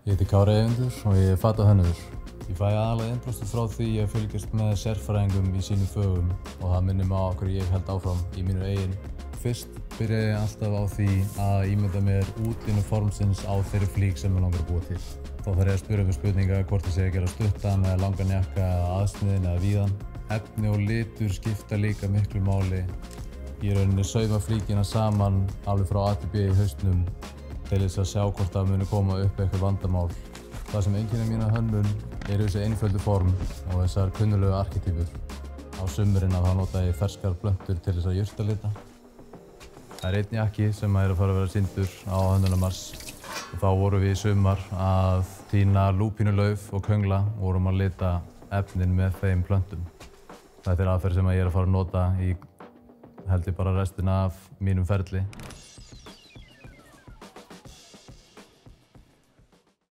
Ég heiti Kári Eyvindur og ég er fatahönnuður. Ég fæ aðalega innblástur frá því að fylgjast með sérfræðingum í sínum fögum og það minnir mig á hverju ég held áfram í mínu eigin. Fyrst byrjaði ég alltaf á því að ímynda mér útlínu formsins á þeirri flík sem mig langar að búa til. Þá þarf ég að spyrja mig spurninga hvort ég sé að gera stuttan eða langan jakka eða aðsniðinn eða víðan. Efni og litur skipta líka miklu máli. Ég rauninni sauma flíkina saman alveg frá A til B í hausnum til þess að sjá hvort það muni koma upp eitthvað vandamál. Það sem einkennir mína hönnun eru þessi einföldu form og þessar kunnulegu arketýpur. Á sumrin þá nota ég ferskar plöntur til þess að jurtalita. Það er einn jakki sem er að fara að vera sýndur á Hönnunarmars og þá vorum við í sumar að tína lúpínulauf og köngla og vorum að lita efnin með þeim plöntum. Þetta er aðferð sem ég er að fara að nota í held ég bara restina af mínum ferli.